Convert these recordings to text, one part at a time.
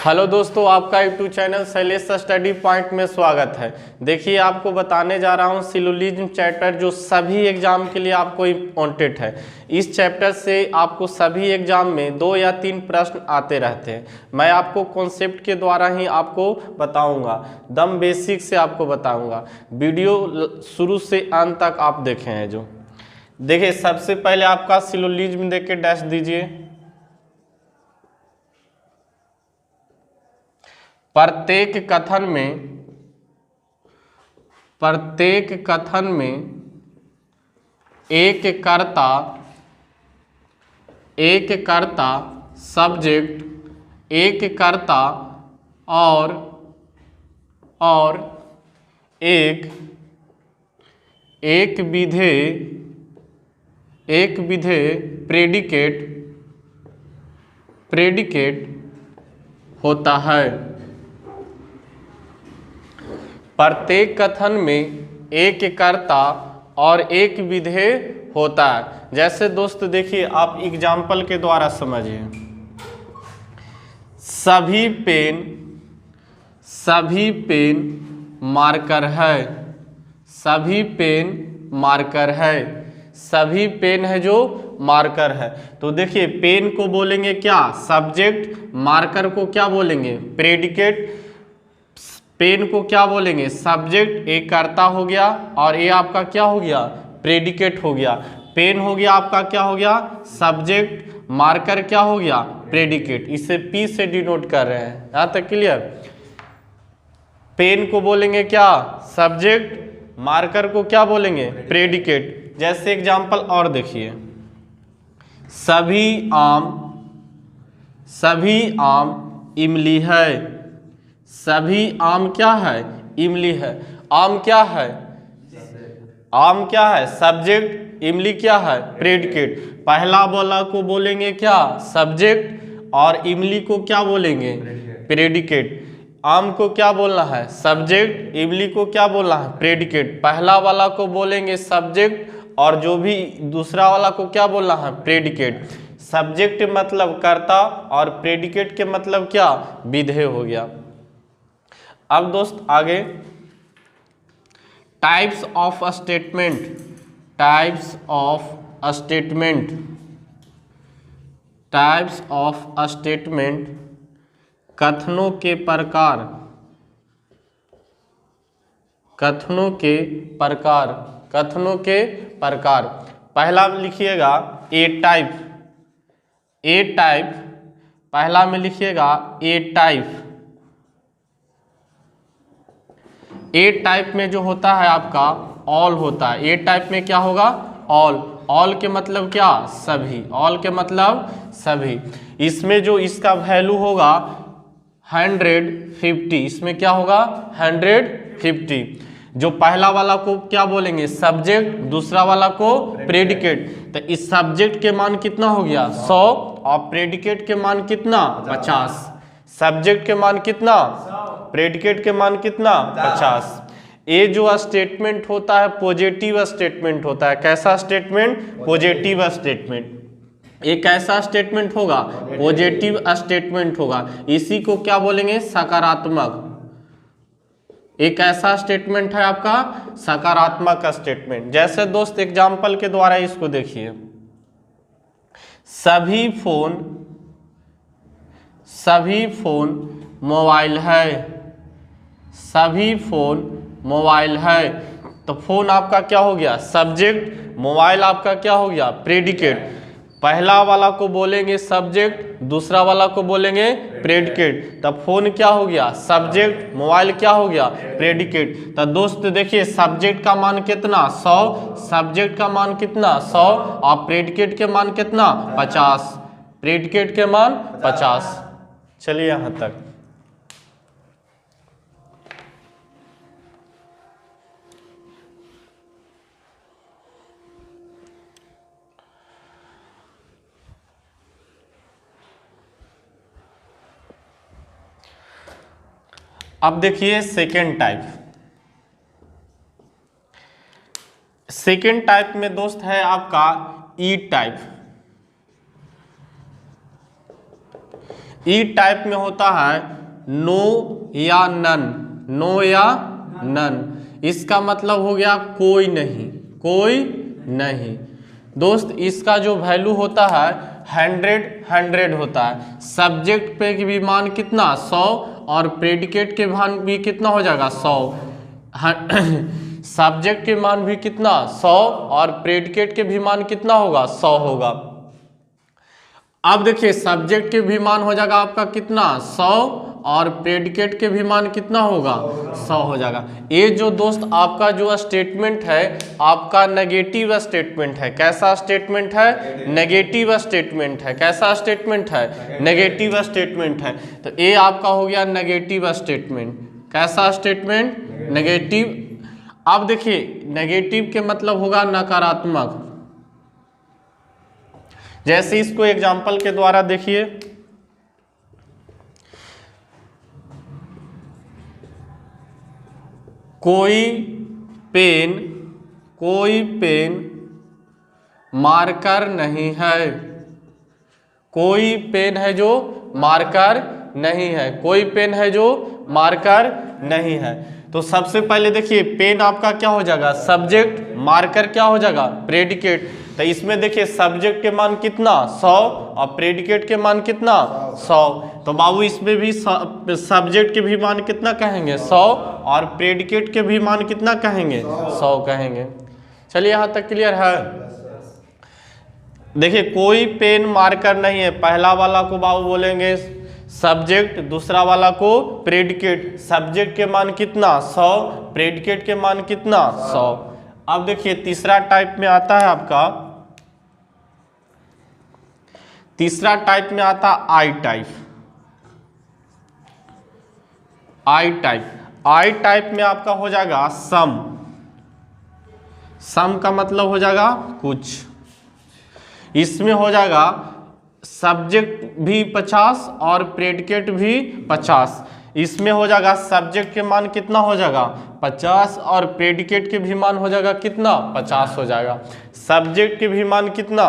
Hello दोस्तों, आपका YouTube channel Shailesh study point में स्वागत है। देखिए, आपको बताने जा रहा हूं सिलोजिज्म चैप्टर जो सभी एग्जाम के लिए आपको इम्पोर्टेंट है। इस चैप्टर से आपको सभी एग्जाम में 2 या 3 प्रश्न आते रहते हैं। मैं आपको कॉन्सेप्ट के द्वारा ही आपको बताऊंगा, दम बेसिक से आपको बताऊंगा। वीडियो शुरू से अंत तक आप देखें हैं। जो देखिए, सबसे पहले आपका सिलोजिज्म देख के डैश दीजिए। प्रत्येक कथन में एक कर्ता सब्जेक्ट, एक कर्ता और एक विधेय प्रेडिकेट होता है। प्रत्येक कथन में एक कर्ता और एक विधेय होता है। जैसे दोस्त देखिए, आप एग्जाम्पल के द्वारा समझिए। सभी पेन मार्कर है। सभी पेन है जो मार्कर है। तो देखिए, पेन को बोलेंगे क्या? सब्जेक्ट। मार्कर को क्या बोलेंगे? प्रेडिकेट। पेन को क्या बोलेंगे? सब्जेक्ट। एक कर्ता हो गया और ये आपका क्या हो गया? प्रेडिकेट हो गया। पेन हो गया आपका क्या हो गया? सब्जेक्ट। मार्कर क्या हो गया? प्रेडिकेट। इसे पी से डिनोट कर रहे हैं। यहां तक क्लियर? पेन को बोलेंगे क्या? सब्जेक्ट। मार्कर को क्या बोलेंगे? प्रेडिकेट। जैसे एग्जांपल और देखिए, सभी आम इमली है। सभी आम क्या है? इमली है। आम क्या है? सब्जेक्ट। इमली क्या है? प्रेडिकेट। पहला वाला को बोलेंगे क्या? सब्जेक्ट। और इमली को क्या बोलेंगे? प्रेडिकेट। आम को क्या बोलना है? सब्जेक्ट। इमली को क्या बोलना है? प्रेडिकेट। पहला वाला को बोलेंगे सब्जेक्ट और जो भी दूसरा वाला को क्या बोलना है? प्रेडिकेट। सब्जेक्ट मतलब कर्ता और प्रेडिकेट के मतलब क्या? विधेय हो गया। अब दोस्त आगे, टाइप्स ऑफ स्टेटमेंट, कथनों के प्रकार। पहला लिखिएगा ए टाइप। पहला में लिखिएगा ए टाइप। ए टाइप में जो होता है आपका ऑल होता है। ए टाइप में क्या होगा? ऑल के मतलब क्या? सभी। ऑल के मतलब सभी। इसमें जो इसका वैल्यू होगा 150। इसमें क्या होगा? 150। जो पहला वाला को क्या बोलेंगे? सब्जेक्ट। दूसरा वाला को प्रेडिकेट। तो इस सब्जेक्ट के मान कितना हो गया? 100 और प्रेडिकेट के मान कितना? 50। सब्जेक्ट के मान कितना? प्रेडिकेट के मान कितना? 50। ये जो स्टेटमेंट होता है पॉजिटिव स्टेटमेंट होता है। कैसा स्टेटमेंट? Positive statement. एक ऐसा स्टेटमेंट होगा, पॉजिटिव स्टेटमेंट होगा। इसी को क्या बोलेंगे? सकारात्मक। एक ऐसा स्टेटमेंट है आपका सकारात्मक स्टेटमेंट। जैसे दोस्त एग्जाम्पल के द्वारा इसको देखिए, सभी फोन मोबाइल है। सभी फोन मोबाइल है। तो फोन आपका क्या हो गया? सब्जेक्ट। मोबाइल आपका क्या हो गया? प्रेडिकेट। पहला वाला को बोलेंगे सब्जेक्ट, दूसरा वाला को बोलेंगे प्रेडिकेट। तब फोन क्या हो गया? सब्जेक्ट। मोबाइल क्या हो गया? प्रेडिकेट। तो दोस्त देखिए, सब्जेक्ट का मान कितना? 100। सब्जेक्ट का मान कितना? 100 और प्रेडिकेट के मान कितना? 50। प्रेडिकेट के मान 50। चलिए यहां तक। अब देखिए सेकेंड टाइप में दोस्त है आपका ई टाइप। ई टाइप में होता है नो या नन, नो या नन। इसका मतलब हो गया कोई नहीं, कोई नहीं। दोस्त इसका जो वैल्यू होता है 100 होता है। सब्जेक्ट पे की भी मान कितना 100 और प्रेडिकेट के मान भी कितना हो जाएगा 100। सब्जेक्ट के मान भी कितना 100 और प्रेडिकेट के भी मान कितना होगा 100 होगा। अब देखिए सब्जेक्ट के भी मान हो जाएगा आपका कितना 100 और प्रेडिकेट के भी मान कितना होगा 100 हो जाएगा। ये जो दोस्त आपका जो स्टेटमेंट है आपका नेगेटिव स्टेटमेंट है। कैसा स्टेटमेंट है? नेगेटिव स्टेटमेंट है। कैसा स्टेटमेंट है? नेगेटिव स्टेटमेंट है। तो ये आपका हो गया नेगेटिव स्टेटमेंट। कैसा स्टेटमेंट? नेगेटिव। अब देखिए नेगेटिव के मतलब होगा नकारात्मक। जैसे इसको एग्जाम्पल के द्वारा देखिए, कोई पेन मार्कर नहीं है। कोई पेन है जो मार्कर नहीं है। कोई पेन है जो मार्कर नहीं है। तो सबसे पहले देखिए पेन आपका क्या हो जाएगा? सब्जेक्ट, मार्कर क्या हो जाएगा? प्रेडिकेट। तो इसमें देखिए सब्जेक्ट के मान कितना 100 और प्रेडिकेट के मान कितना 100। तो बाबू इसमें भी सब्जेक्ट के भी मान कितना कहेंगे 100 और प्रेडिकेट के भी मान कितना कहेंगे 100 कहेंगे। चलिए यहाँ तक क्लियर है। देखिए कोई पेन मार्कर नहीं है, पहला वाला को बाबू बोलेंगे सब्जेक्ट, दूसरा वाला को प्रेडिकेट। सब्जेक्ट के मान कितना 100, प्रेडिकेट के मान कितना 100। अब देखिए तीसरा टाइप में आता है आपका, तीसरा टाइप में आता आई टाइप। आई टाइप में आपका हो जाएगा सम। सम का मतलब हो जाएगा कुछ। इसमें हो जाएगा सब्जेक्ट भी 50 और प्रेडिकेट भी 50। इसमें हो जाएगा सब्जेक्ट के मान कितना हो जाएगा 50 और प्रेडिकेट के भी मान हो जाएगा कितना 50 हो जाएगा। सब्जेक्ट के भी मान कितना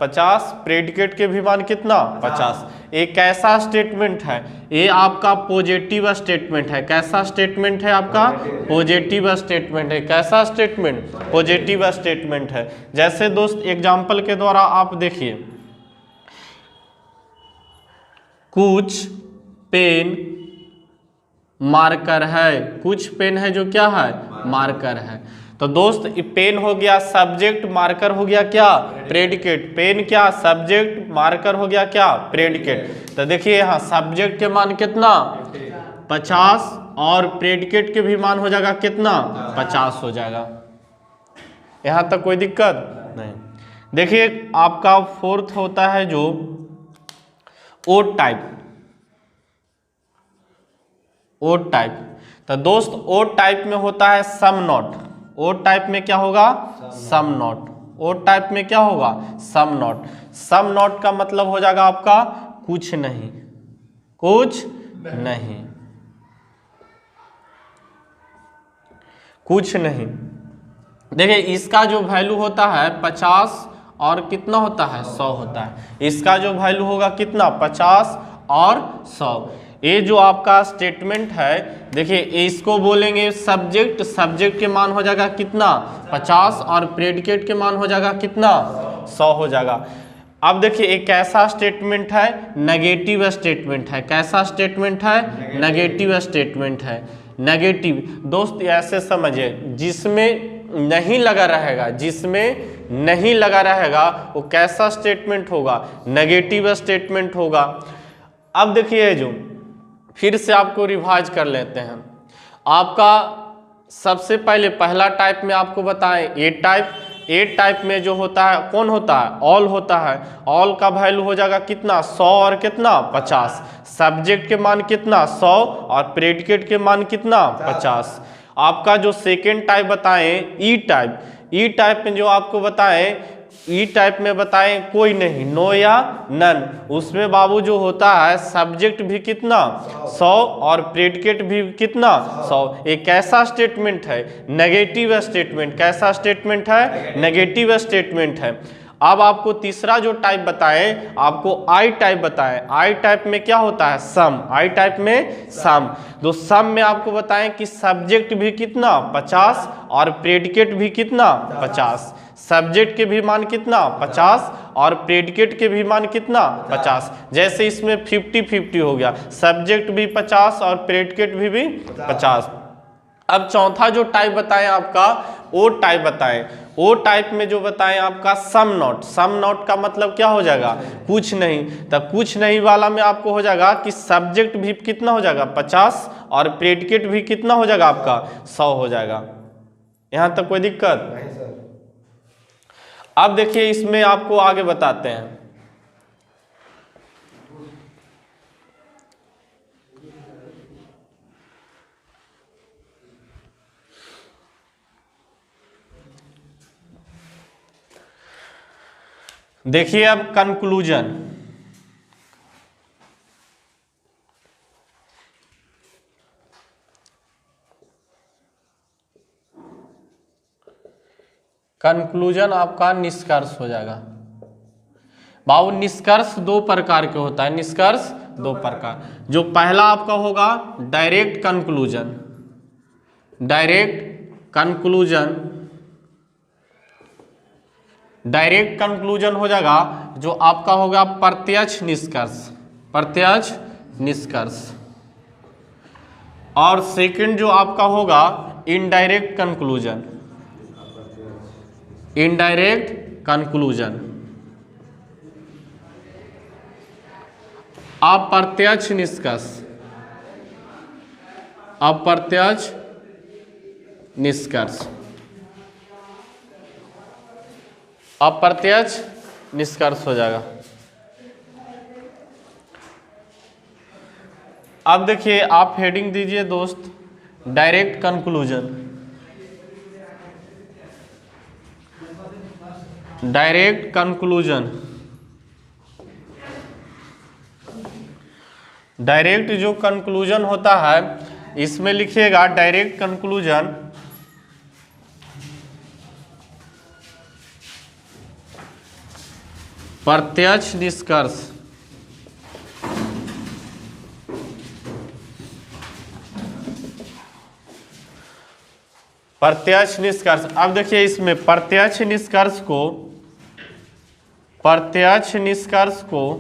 50, प्रेडिकेट के भी मान कितना 50। एक कैसा स्टेटमेंट है? ये आपका पॉजिटिव स्टेटमेंट है। कैसा स्टेटमेंट है आपका? पॉजिटिव स्टेटमेंट है। कैसा स्टेटमेंट? पॉजिटिव स्टेटमेंट है। जैसे दोस्त एग्जांपल के द्वारा आप देखिए, कुछ पेन मार्कर है। कुछ पेन है जो क्या है? मार्कर है। तो दोस्त पेन हो गया सब्जेक्ट, मार्कर हो गया क्या? प्रेडिकेट। पेन क्या? सब्जेक्ट, मार्कर हो गया क्या? प्रेडिकेट। तो देखिए यहाँ सब्जेक्ट के मान कितना 50 और प्रेडिकेट के भी मान हो जाएगा कितना 50 हो जाएगा। यहाँ तक कोई दिक्कत नहीं। देखिए आपका फोर्थ होता है जो ओड टाइप। Odd type. तो दोस्त ओड टाइप में होता है सम नॉट। ओड टाइप में क्या होगा? Some not. ओड टाइप में क्या होगा? Some not. सम नॉट का मतलब हो जाएगा आपका कुछ नहीं, कुछ नहीं, कुछ नहीं। देखिए इसका जो वैल्यू होता है 50 और कितना होता है 100 होता है। इसका जो वैल्यू होगा कितना 50 और 100। ये जो आपका स्टेटमेंट है देखिए इसको बोलेंगे सब्जेक्ट। सब्जेक्ट के मान हो जाएगा कितना 50 और प्रेडिकेट के मान हो जाएगा कितना 100 हो जाएगा। अब देखिए एक कैसा स्टेटमेंट है? नेगेटिव स्टेटमेंट है। कैसा स्टेटमेंट है? नेगेटिव स्टेटमेंट है। नेगेटिव दोस्त ऐसे समझिए जिसमें नहीं लगा रहेगा, जिसमें नहीं लगा रहेगा वो कैसा स्टेटमेंट होगा? नेगेटिव स्टेटमेंट होगा। अब देखिए जो फिर से आपको रिवाइज कर लेते हैं। आपका सबसे पहले पहला टाइप में आपको बताएं ए टाइप। ए टाइप में जो होता है कौन होता है? ऑल होता है। ऑल का वैल्यू हो जाएगा कितना 100 और कितना 50। सब्जेक्ट के मान कितना 100 और प्रेडिकेट के मान कितना 50। आपका जो सेकेंड टाइप बताएं ई टाइप। ई टाइप में जो आपको बताएं, ई टाइप में बताएं कोई नहीं, नो या नन। उसमें बाबू जो होता है सब्जेक्ट भी कितना 100 और प्रेडिकेट भी कितना 100। एक कैसा स्टेटमेंट है? Negative statement. कैसा स्टेटमेंट है? नेगेटिव स्टेटमेंट है। अब आपको तीसरा जो टाइप बताएं, आपको आई टाइप बताएं। आई टाइप में क्या होता है? सम। आई टाइप में सम। तो सम में आपको बताएं कि सब्जेक्ट भी कितना 50 और प्रेडिकेट भी कितना 50। सब्जेक्ट के भी मान कितना 50 और प्रेडिकेट के भी मान कितना 50। जैसे इसमें 50-50 हो गया, सब्जेक्ट भी 50 और प्रेडिकेट भी 50। अब चौथा जो टाइप बताएं आपका ओ टाइप बताएं। ओ टाइप में जो बताएं आपका सम नॉट। सम नॉट का मतलब क्या हो जाएगा? कुछ नहीं। तब कुछ नहीं वाला में आपको हो जाएगा कि सब्जेक्ट भी कितना हो जाएगा 50 और प्रेडिकेट भी कितना हो जाएगा आपका 100 हो जाएगा। यहां तक कोई दिक्कत? नहीं सर। अब देखिए इसमें आपको आगे बताते हैं। देखिए अब कंक्लूजन। कंक्लूजन आपका निष्कर्ष हो जाएगा। बाबू निष्कर्ष दो प्रकार के होता है। निष्कर्ष दो प्रकार। जो पहला आपका होगा direct conclusion. Direct conclusion. Direct conclusion हो जाएगा जो आपका होगा प्रत्यक्ष निष्कर्ष। प्रत्यक्ष निष्कर्ष। और सेकंड जो आपका होगा इनडायरेक्ट कंक्लूजन। Indirect conclusion. अप्रत्यक्ष निष्कर्ष। अप्रत्यक्ष निष्कर्ष। अप्रत्यक्ष निष्कर्ष हो जाएगा। अब देखिए आप हेडिंग दीजिए दोस्त, direct conclusion. Direct conclusion. Direct जो कंक्लूजन होता है इसमें लिखिएगा डायरेक्ट कंक्लूजन प्रत्यक्ष निष्कर्ष। प्रत्यक्ष निष्कर्ष। अब देखिए इसमें प्रत्यक्ष निष्कर्ष को प्रत्यक्ष निष्कर्ष को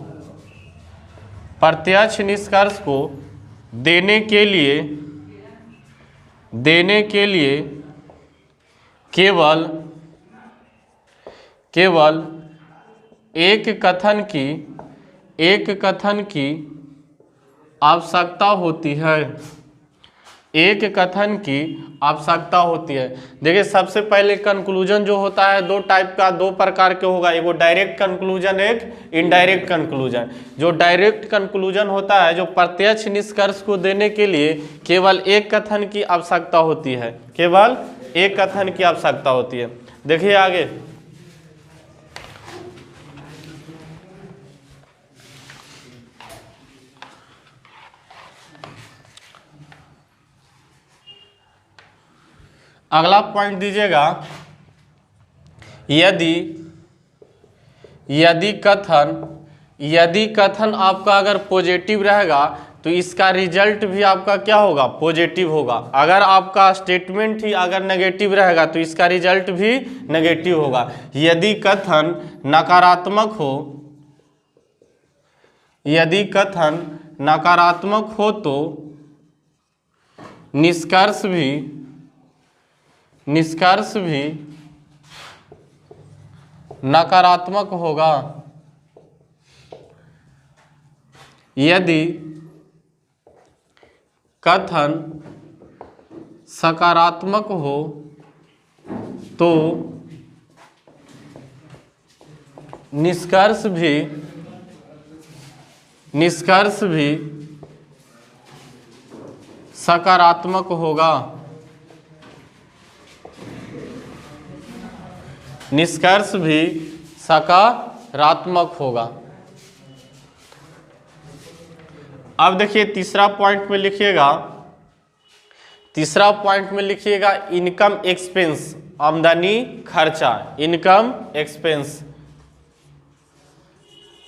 प्रत्यक्ष निष्कर्ष को देने के लिए केवल एक कथन की आवश्यकता होती है। एक कथन की आवश्यकता होती है। देखिए सबसे पहले कंक्लूजन जो होता है दो टाइप का, दो प्रकार के होगा। एगो डायरेक्ट कंक्लूजन, एक इनडायरेक्ट कंक्लूजन। जो डायरेक्ट कंक्लूजन होता है जो प्रत्यक्ष निष्कर्ष को देने के लिए केवल एक कथन की आवश्यकता होती है। केवल एक कथन की आवश्यकता होती है। देखिए आगे, अगला पॉइंट दीजिएगा, यदि कथन आपका अगर पॉजिटिव रहेगा तो इसका रिजल्ट भी आपका क्या होगा? पॉजिटिव होगा। अगर आपका स्टेटमेंट ही अगर नेगेटिव रहेगा तो इसका रिजल्ट भी नेगेटिव होगा। यदि कथन नकारात्मक हो तो निष्कर्ष भी नकारात्मक होगा। यदि कथन सकारात्मक हो तो निष्कर्ष भी सकारात्मक होगा। निष्कर्ष भी सकारात्मक होगा। अब देखिए तीसरा पॉइंट में लिखिएगा इनकम एक्सपेंस, आमदनी खर्चा। इनकम एक्सपेंस,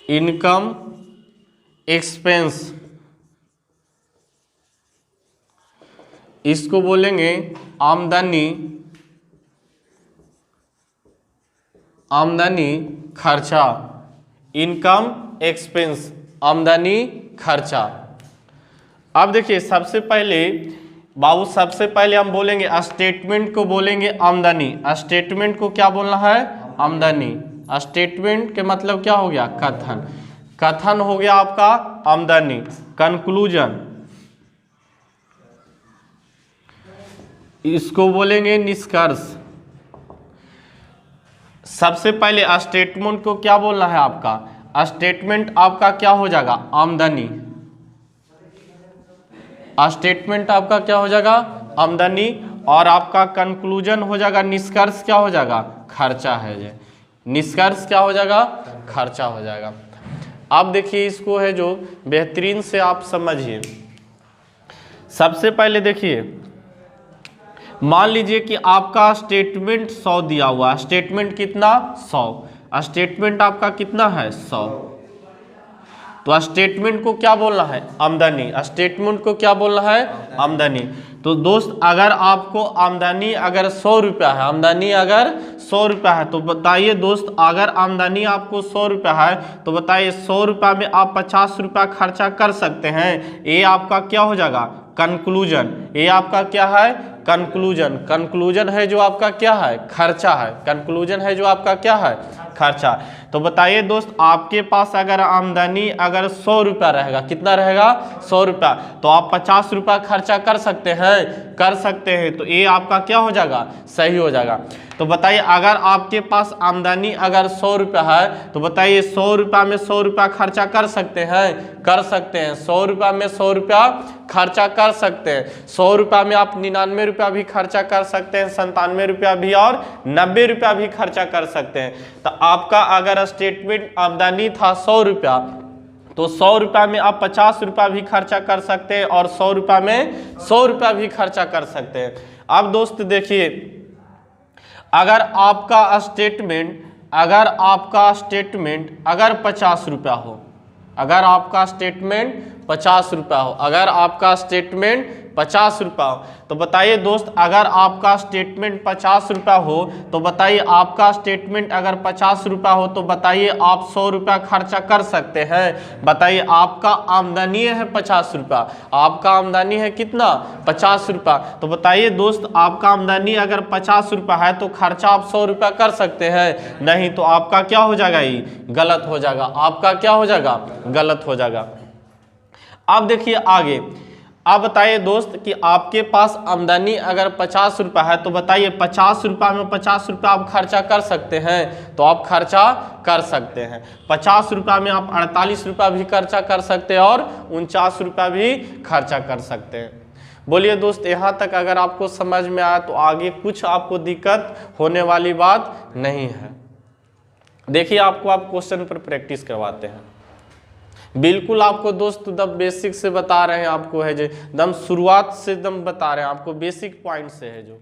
इनकम एक्सपेंस, इसको बोलेंगे आमदनी, आमदनी खर्चा, इनकम एक्सपेंस, आमदनी खर्चा। अब देखिए सबसे पहले बाबू, सबसे पहले हम बोलेंगे स्टेटमेंट को बोलेंगे आमदनी। स्टेटमेंट को क्या बोलना है? आमदनी। स्टेटमेंट के मतलब क्या हो गया? कथन। कथन हो गया आपका आमदनी। कंक्लूजन, इसको बोलेंगे निष्कर्ष। सबसे पहले स्टेटमेंट को क्या बोलना है आपका? स्टेटमेंट आपका क्या हो जाएगा? आमदनी। स्टेटमेंट आपका क्या हो जाएगा? आमदनी। और आपका कंक्लूजन हो जाएगा, निष्कर्ष क्या हो जाएगा? खर्चा है जे। निष्कर्ष क्या हो जाएगा? खर्चा हो जाएगा। अब देखिए इसको है जो बेहतरीन से आप समझिए। सबसे पहले देखिए, मान लीजिए कि आपका स्टेटमेंट 100 दिया हुआ है। स्टेटमेंट कितना? 100। स्टेटमेंट आपका कितना है? 100। तो स्टेटमेंट को क्या बोलना है? आमदनी। स्टेटमेंट को क्या बोलना है? आमदनी। तो दोस्त अगर आपको आमदनी अगर 100 रुपया है, आमदनी अगर 100 रुपया है, तो बताइए दोस्त, अगर आमदनी आपको 100 रुपया है तो बताइए 100 रुपया में आप 50 रुपया खर्चा कर सकते हैं। ये आपका क्या हो जाएगा? कंक्लूजन। ये आपका क्या है? कंक्लूजन। कंक्लूजन है जो आपका क्या है? खर्चा है। कंक्लूजन है जो आपका क्या है? खर्चा। तो बताइए दोस्त, आपके पास अगर आमदनी अगर 100 रुपया रहेगा, कितना रहेगा? 100 रुपया, तो आप 50 रुपया खर्चा कर सकते हैं? कर सकते हैं। तो ये आपका क्या हो जाएगा? सही हो जाएगा। तो बताइए अगर आपके पास आमदनी अगर 100 रुपया है तो बताइए 100 रुपया में 100 रुपया खर्चा कर सकते हैं? कर सकते हैं। 100 रुपया में 100 रुपया खर्चा कर सकते हैं। 100 रुपया में आप 99 रुपया भी खर्चा कर सकते हैं, 97 रुपया भी और 90 रुपया भी खर्चा कर सकते हैं। तो आपका अगर स्टेटमेंट आमदनी था 100 रुपया, तो 100 रुपया में आप 50 रुपया भी खर्चा कर सकते हैं और 100 रुपया में 100 रुपया भी खर्चा कर सकते हैं। अब दोस्त देखिए, अगर आपका स्टेटमेंट अगर 50 रुपया हो, अगर आपका स्टेटमेंट 50 रुपया हो, अगर आपका स्टेटमेंट 50 रुपया हो, तो बताइए दोस्त अगर आपका स्टेटमेंट 50 रुपया हो तो बताइए आपका स्टेटमेंट अगर 50 रुपया हो तो बताइए आप 100 रुपया खर्चा कर सकते हैं? बताइए आपका आमदनी है 50 रुपया, आपका आमदनी है कितना? 50 रुपया। तो बताइए दोस्त आपका आमदनी अगर 50 रुपया है तो खर्चा आप 100 रुपया कर सकते हैं? नहीं। तो आपका क्या हो जाएगा? ये गलत हो जाएगा। आपका क्या हो जाएगा? गलत हो जाएगा। अब देखिए आगे, अब बताइए दोस्त कि आपके पास आमदनी अगर 50 रुपया है तो बताइए 50 रुपया में 50 रुपया आप खर्चा कर सकते हैं? तो आप खर्चा कर सकते हैं। 50 रुपया में आप 48 रुपया भी खर्चा कर सकते हैं और 49 रुपया भी खर्चा कर सकते हैं। बोलिए दोस्त, यहाँ तक अगर आपको समझ में आया तो आगे कुछ आपको दिक्कत होने वाली बात नहीं है। देखिए आपको आप क्वेश्चन पर प्रैक्टिस करवाते हैं। बिल्कुल आपको दोस्त दम बेसिक से बता रहे हैं, आपको है जो एकदम शुरुआत से एकदम बता रहे हैं, आपको बेसिक पॉइंट से है जो